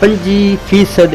25%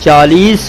40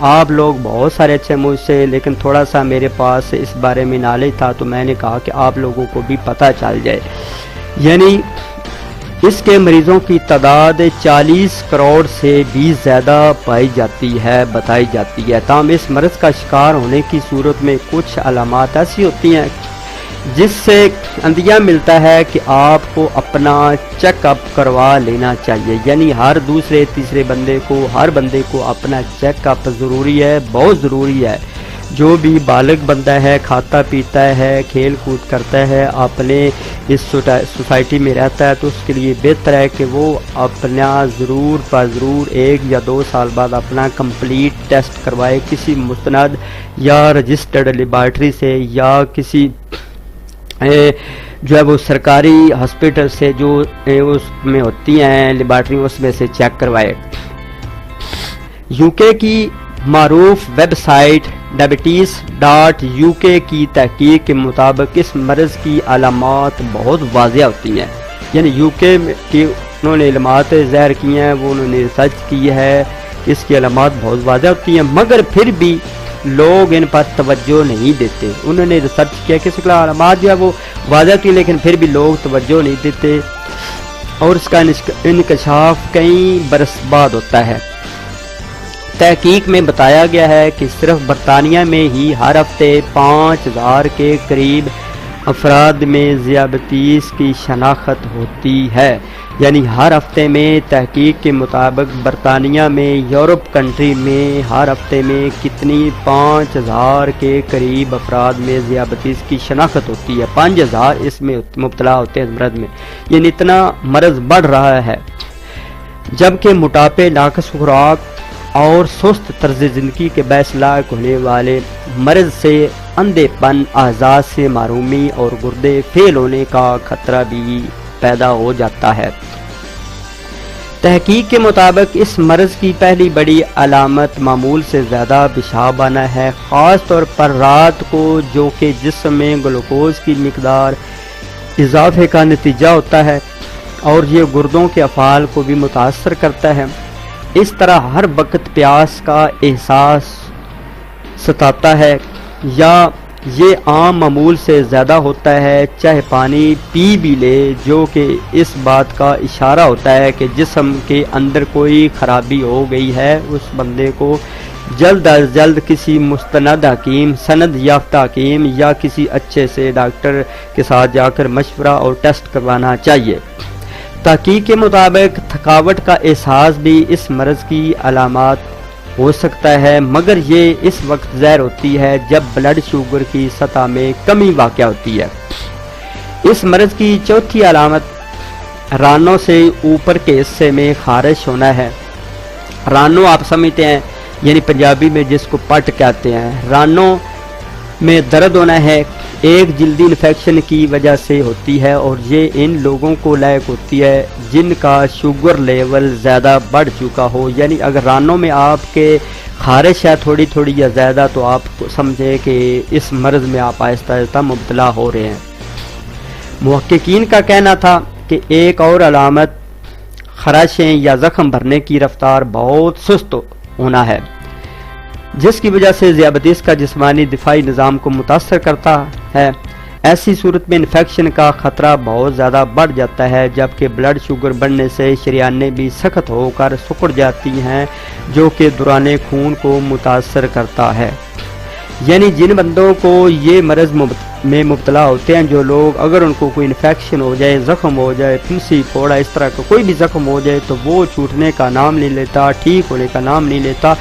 آپ لوگ بہت سارے اچھے مجھ سے، لیکن تھوڑا سا میرے پاس اس بارے میں نالج تھا تو میں نے کہا کہ آپ لوگوں کو بھی پتہ چل جائے۔ یعنی اس کے مریضوں کی تعداد 40 کروڑ سے بھی زیادہ پائی جاتی ہے، بتائی جاتی ہے۔ تاہم اس مرض کا شکار ہونے کی صورت میں کچھ علامات ایسی ہوتی ہیں جس سے اندیہ ملتا ہے کہ آپ کو اپنا چیک اپ کروا لینا چاہیے۔ یعنی ہر دوسرے تیسرے ہر بندے کو اپنا چیک اپ ضروری ہے، بہت ضروری ہے۔ جو بھی بالغ بندہ ہے، کھاتا پیتا ہے، کھیل کود کرتا ہے، اپنے اس سوسائٹی میں رہتا ہے، تو اس کے لیے بہتر ہے کہ وہ اپنا ضرور 1 یا 2 سال بعد اپنا کمپلیٹ ٹیسٹ کروائے کسی مستند یا رجسٹرڈ لیبارٹری سے، یا کسی جو ہے وہ سرکاری ہاسپٹل سے جو اس میں ہوتی ہیں لیبارٹری، اس میں سے چیک کروائے۔ UK کی معروف ویب سائٹ diabetes.uk کی تحقیق کے مطابق اس مرض کی علامات بہت واضح ہوتی ہیں۔ یعنی UK کی انہوں نے علامات ظاہر کی ہیں، وہ انہوں نے ریسرچ کی ہے، اس کی علامات بہت واضح ہوتی ہیں، مگر پھر بھی لوگ ان پر توجہ نہیں دیتے۔ انہوں نے ریسرچ کیا کہ اس کی علامات جو ہے وہ واضح کی، لیکن پھر بھی لوگ توجہ نہیں دیتے، اور اس کا انکشاف کئی برس بعد ہوتا ہے۔ تحقیق میں بتایا گیا ہے کہ صرف برطانیہ میں ہی ہر ہفتے 5000 کے قریب افراد میں ذیابیطس کی شناخت ہوتی ہے۔ یعنی ہر ہفتے میں تحقیق کے مطابق برطانیہ میں، یورپ کنٹری میں ہر ہفتے میں کتنی 5000 کے قریب افراد میں ذیابیطس کی شناخت ہوتی ہے۔ 5000 اس میں مبتلا ہوتے ہیں مرض میں، یعنی اتنا مرض بڑھ رہا ہے۔ جبکہ موٹاپے، ناقص خوراک اور سست طرز زندگی کے باعث لاحق ہونے والے مرض سے اندھے پن، اعضاء سے محرومی اور گردے فیل ہونے کا خطرہ بھی پیدا ہو جاتا ہے۔ تحقیق کے مطابق اس مرض کی پہلی بڑی علامت معمول سے زیادہ پیشاب آنا ہے، خاص طور پر رات کو، جو کہ جسم میں گلوکوز کی مقدار اضافے کا نتیجہ ہوتا ہے، اور یہ گردوں کے افعال کو بھی متاثر کرتا ہے۔ اس طرح ہر وقت پیاس کا احساس ستاتا ہے، یا یہ عام معمول سے زیادہ ہوتا ہے، چاہے پانی پی بھی لے، جو کہ اس بات کا اشارہ ہوتا ہے کہ جسم کے اندر کوئی خرابی ہو گئی ہے۔ اس بندے کو جلد از جلد کسی مستند حکیم، سند یافتہ حکیم یا کسی اچھے سے ڈاکٹر کے ساتھ جا کر مشورہ اور ٹیسٹ کروانا چاہیے۔ تحقیق کے مطابق تھکاوٹ کا احساس بھی اس مرض کی علامات ہو سکتا ہے، مگر یہ اس وقت ظاہر ہوتی ہے جب بلڈ شوگر کی سطح میں کمی واقع ہوتی ہے۔ اس مرض کی چوتھی علامت رانوں سے اوپر کے حصے میں خارش ہونا ہے۔ رانوں آپ سمجھتے ہیں، یعنی پنجابی میں جس کو پٹ کہتے ہیں۔ رانوں میں درد ہونا ہے، ایک جلدی انفیکشن کی وجہ سے ہوتی ہے، اور یہ ان لوگوں کو لاحق ہوتی ہے جن کا شوگر لیول زیادہ بڑھ چکا ہو۔ یعنی اگر رانوں میں آپ کے خارش ہے تھوڑی تھوڑی یا زیادہ، تو آپ سمجھیں کہ اس مرض میں آپ آہستہ آہستہ مبتلا ہو رہے ہیں۔ محققین کا کہنا تھا کہ ایک اور علامت خراشیں یا زخم بھرنے کی رفتار بہت سست ہونا ہے، جس کی وجہ سے ذیابیطس کا جسمانی دفاعی نظام کو متاثر کرتا ہے۔ ایسی صورت میں انفیکشن کا خطرہ بہت زیادہ بڑھ جاتا ہے، جبکہ بلڈ شوگر بڑھنے سے شریانیں بھی سخت ہو کر سکڑ جاتی ہیں، جو کہ دوران خون کو متاثر کرتا ہے۔ یعنی جن بندوں کو یہ مرض میں مبتلا ہوتے ہیں، جو لوگ اگر ان کو کوئی انفیکشن ہو جائے، زخم ہو جائے، پھنسی پھوڑا اس طرح کا کوئی بھی زخم ہو جائے، تو وہ چھوٹنے کا نام نہیں لیتا، ٹھیک ہونے کا نام نہیں لیتا،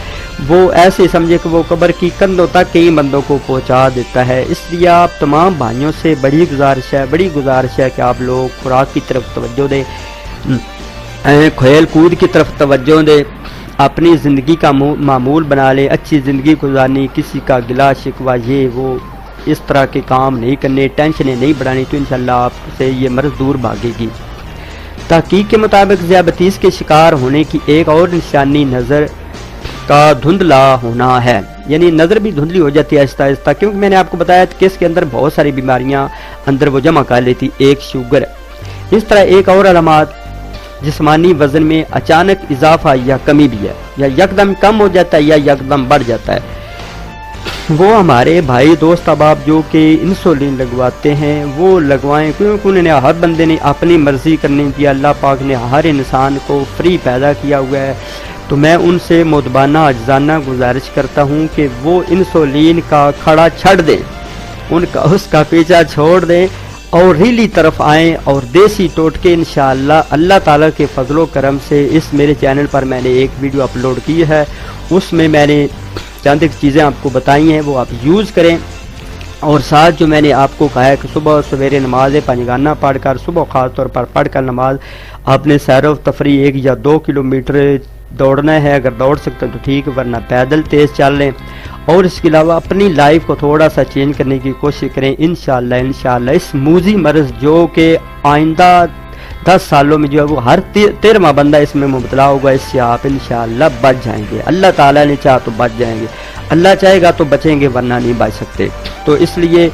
وہ ایسے سمجھے کہ وہ قبر کی کندھوں تک کئی بندوں کو پہنچا دیتا ہے۔ اس لیے آپ تمام بھائیوں سے بڑی گزارش ہے کہ آپ لوگ خوراک کی طرف توجہ دیں، کھیل کود کی طرف توجہ دیں، اپنی زندگی کا معمول بنا لیں، اچھی زندگی گزارنی، کسی کا گلا شکوہ یہ وہ اس طرح کے کام نہیں کرنے، ٹینشنیں نہیں بڑھانی، تو انشاءاللہ آپ سے یہ مرض دور بھاگے گی۔ تحقیق کے مطابق ذیابیطس کے شکار ہونے کی ایک اور نشانی نظر کا دھندلا ہونا ہے۔ یعنی نظر بھی دھندلی ہو جاتی ہے آہستہ آہستہ، کیونکہ میں نے آپ کو بتایا کہ اس کے اندر بہت ساری بیماریاں اندر وہ جمع کر لیتی، ایک شوگر ہے۔ اس طرح ایک اور علامات جسمانی وزن میں اچانک اضافہ یا کمی بھی ہے، یا یکدم کم ہو جاتا ہے یا یکدم بڑھ جاتا ہے۔ وہ ہمارے بھائی دوست احباب جو کہ انسولین لگواتے ہیں وہ لگوائیں، کیونکہ انہوں نے ہر بندے نے اپنی مرضی کرنی تھی، اللہ پاک نے ہر انسان کو فری پیدا کیا ہوا ہے، تو میں ان سے مدبانہ اجزانہ گزارش کرتا ہوں کہ وہ انسولین کا کھڑا چھڑ دیں، اس کا پیچھا چھوڑ دیں اور ریلی طرف آئیں، اور دیسی ٹوٹکے انشاءاللہ اللہ تعالیٰ کے فضل و کرم سے اس میرے چینل پر میں نے ایک ویڈیو اپلوڈ کی ہے، اس میں میں نے چند ایک چیزیں آپ کو بتائی ہیں، وہ آپ یوز کریں۔ اور ساتھ جو میں نے آپ کو کہا ہے کہ صبح سویرے نماز پنجگانہ پڑھ کر، صبح خاص طور پر پڑھ کر نماز، آپ نے سیر و تفریح 1 یا 2 کلومیٹر دوڑنا ہے، اگر دوڑ سکتے ہیں تو ٹھیک، ورنہ پیدل تیز چل لیں، اور اس کے علاوہ اپنی لائف کو تھوڑا سا چینج کرنے کی کوشش کریں۔ انشاءاللہ اس موذی مرض جو کہ آئندہ 10 سالوں میں جو ہے وہ ہر 13واں بندہ اس میں مبتلا ہوگا، اس سے آپ انشاءاللہ بچ جائیں گے، اللہ تعالیٰ نے چاہا تو بچ جائیں گے، اللہ چاہے گا تو بچیں گے ورنہ نہیں بچ سکتے۔ تو اس لیے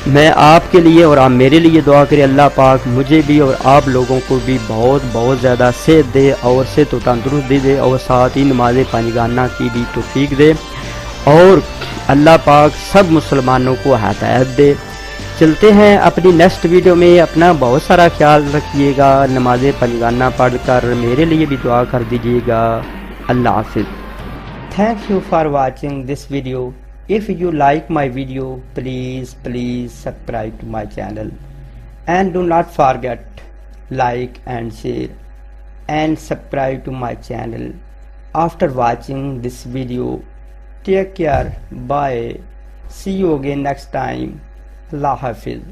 میں آپ کے لیے اور آپ میرے لیے دعا کریں، اللہ پاک مجھے بھی اور آپ لوگوں کو بھی بہت زیادہ صحت دے، اور صحت و تندرستی دے، اور ساتھ ہی نماز پنجگانہ کی بھی توفیق دے، اور اللہ پاک سب مسلمانوں کو ہدایت دے۔ چلتے ہیں اپنی نیکسٹ ویڈیو میں، اپنا بہت سارا خیال رکھیے گا، نماز پنجگانہ پڑھ کر میرے لیے بھی دعا کر دیجیے گا۔ اللہ حافظ۔ Thank you for watching this video. If you like my video, please subscribe to my channel, and do not forget like and share and subscribe to my channel. After watching this video, take care, bye, see you again next time. Allah Hafiz.